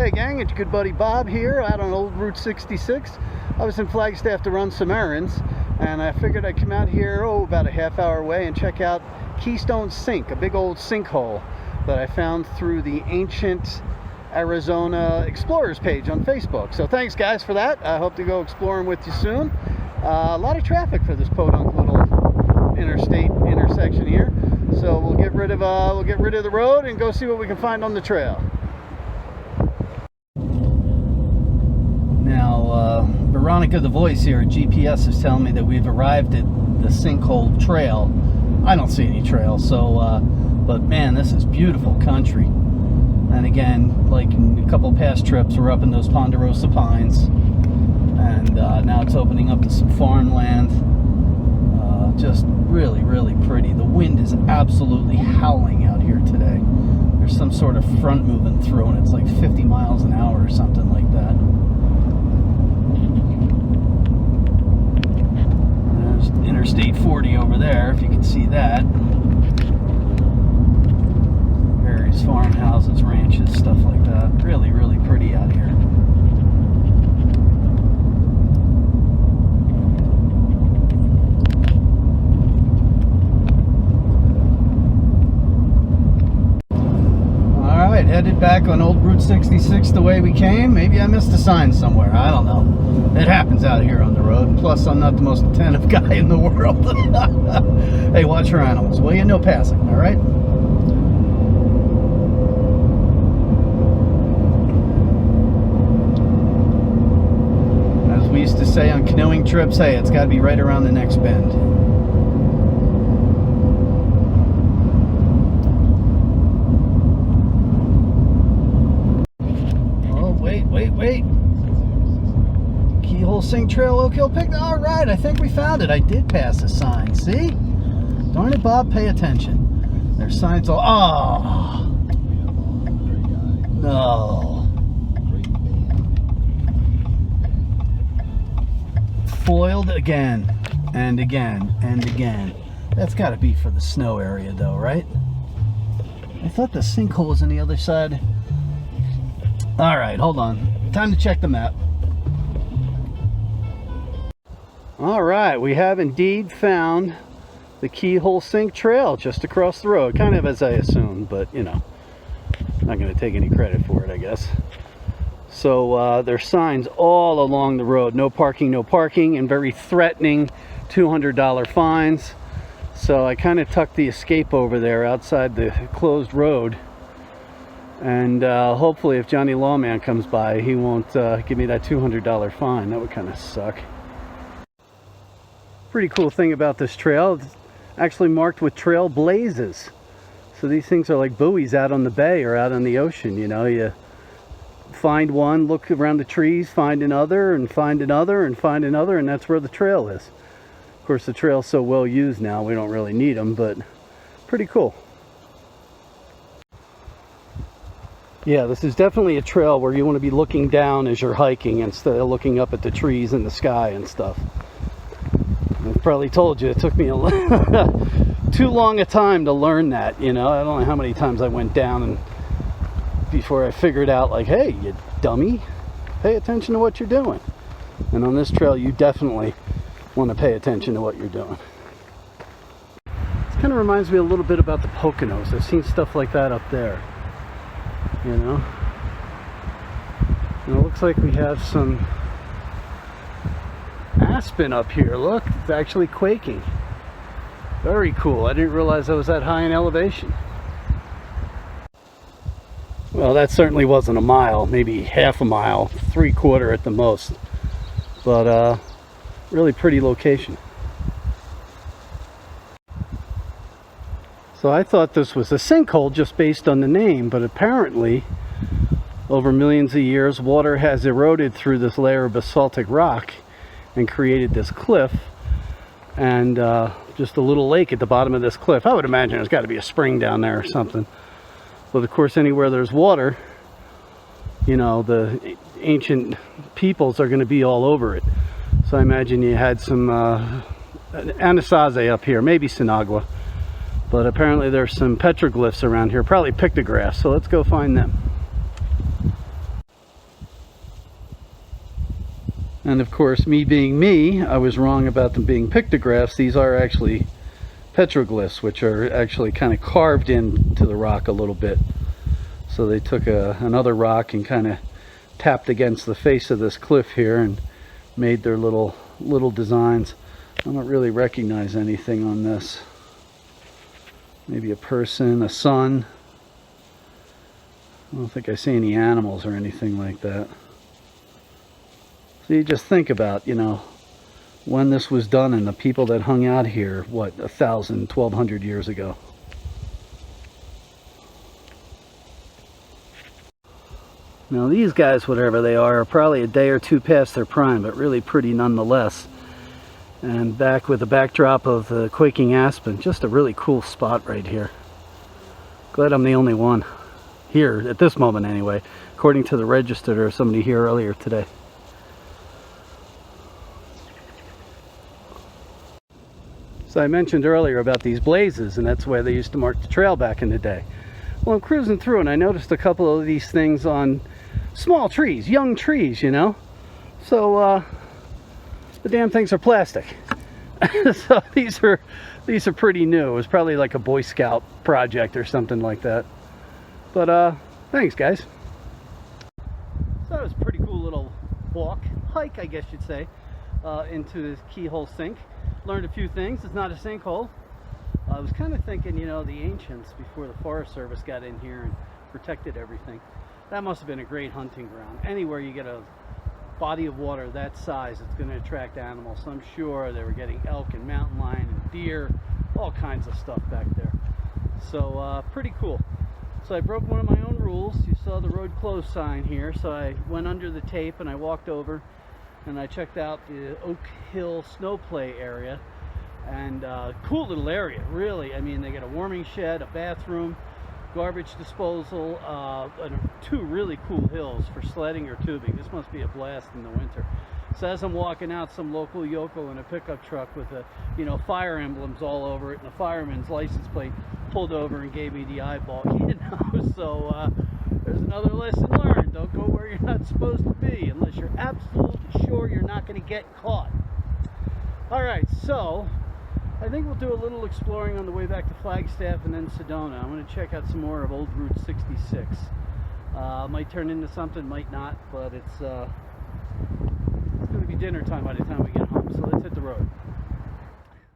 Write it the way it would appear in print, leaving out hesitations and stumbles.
Hey gang, it's your good buddy Bob here out on Old Route 66. I was in Flagstaff to run some errands, and I figured I'd come out here, about a half hour away and check out Keyhole Sink, a big old sinkhole that I found through the Ancient Arizona Explorers page on Facebook. So thanks guys for that. I hope to go exploring with you soon. A lot of traffic for this podunk little interstate intersection here. So we'll get rid of the road and go see what we can find on the trail. Now, Veronica the voice here at GPS is telling me that we've arrived at the sinkhole trail. I don't see any trail, so, but man, this is beautiful country. And again, like in a couple past trips, we're up in those Ponderosa Pines, and now it's opening up to some farmland. Just really, really pretty. The wind is absolutely howling out here today. There's some sort of front moving through, and it's like 50 miles an hour or something like that. Interstate 40 over there, if you can see that. Various farmhouses, ranches, stuff like that. Really, really pretty out here. Alright, headed back on Old Route 66 the way we came. Maybe I missed a sign somewhere. I don't know. It happens out here on the road. And plus, I'm not the most attentive guy in the world. Hey, watch your animals, will you? No passing, all right? As we used to say on canoeing trips, hey, it's got to be right around the next bend. Oh, wait. Keyhole Sink Trail, Oak Hill Picnic. All right, I think we found it. I did pass a sign. See? Darn it, Bob, pay attention. There's signs all. Oh! No. Foiled again, and again, and again. That's got to be for the snow area, though, right? I thought the sinkhole was on the other side. All right, hold on. Time to check the map. All right, we have indeed found the Keyhole Sink Trail just across the road, kind of as I assumed, but you know, not going to take any credit for it, I guess. So there's signs all along the road, no parking, and very threatening $200 fines. So I kind of tucked the escape over there outside the closed road, and hopefully if Johnny Lawman comes by, he won't give me that $200 fine. That would kind of suck. Pretty cool thing about this trail, it's actually marked with trail blazes. So these things are like buoys out on the bay or out on the ocean. You know, you find one, look around the trees, find another, and find another, and find another, and that's where the trail is. Of course, the trail's so well used now, we don't really need them, but pretty cool. Yeah, this is definitely a trail where you want to be looking down as you're hiking instead of looking up at the trees and the sky and stuff. I've probably told you it took me too long a time to learn that, you know. I don't know how many times I went down and before I figured out, like, hey, you dummy, pay attention to what you're doing. And on this trail, you definitely want to pay attention to what you're doing. This kind of reminds me a little bit about the Poconos. I've seen stuff like that up there, you know. And it looks like we have some aspen up here. Look, it's actually quaking. Very cool. I didn't realize I was that high in elevation. Well, that certainly wasn't a mile, maybe half a mile, 3/4 at the most, but really pretty location. So I thought this was a sinkhole just based on the name, but apparently over millions of years water has eroded through this layer of basaltic rock and created this cliff, and just a little lake at the bottom of this cliff. I would imagine there's got to be a spring down there or something. But of course, anywhere there's water, you know, the ancient peoples are going to be all over it. So I imagine you had some Anasazi up here, maybe Sinagua. But apparently there's some petroglyphs around here, probably pictographs. So let's go find them. And of course, me being me, I was wrong about them being pictographs. These are actually petroglyphs, which are actually kind of carved into the rock a little bit. So they took another rock and kind of tapped against the face of this cliff here and made their little designs. I don't really recognize anything on this. Maybe a person, a sun. I don't think I see any animals or anything like that. So you just think about, you know, when this was done and the people that hung out here, what, 1,000, 1,200 years ago. Now these guys, whatever they are probably a day or two past their prime, but really pretty nonetheless. And back with the backdrop of the quaking aspen, just a really cool spot right here. Glad I'm the only one here at this moment anyway, according to the register. There was somebody here earlier today. So I mentioned earlier about these blazes, and that's where they used to mark the trail back in the day. Well, I'm cruising through and I noticed a couple of these things on small trees, young trees, you know. So the damn things are plastic. So these are pretty new. It was probably like a Boy Scout project or something like that. But thanks guys. So that was a pretty cool little hike, I guess you'd say, into this Keyhole Sink. Learned a few things. It's not a sinkhole. I was kind of thinking, you know, the ancients, before the Forest Service got in here and protected everything, that must have been a great hunting ground. Anywhere you get a body of water that size, it's going to attract animals. So I'm sure they were getting elk and mountain lion and deer, all kinds of stuff back there. So pretty cool. So I broke one of my own rules. You saw the road closed sign here, so I went under the tape and I walked over and I checked out the Oak Hill snow play area. And cool little area, really. I mean, they got a warming shed, a bathroom, garbage disposal, and two really cool hills for sledding or tubing. This must be a blast in the winter. So as I'm walking out, some local yokel in a pickup truck with you know, fire emblems all over it and a fireman's license plate pulled over and gave me the eyeball, you know. So there's another lesson learned. Don't go where you're not supposed to be unless you're absolutely sure you're not going to get caught. All right, so I think we'll do a little exploring on the way back to Flagstaff and then Sedona. I'm going to check out some more of Old Route 66. Might turn into something, might not, but it's going to be dinner time by the time we get home, so let's hit the road.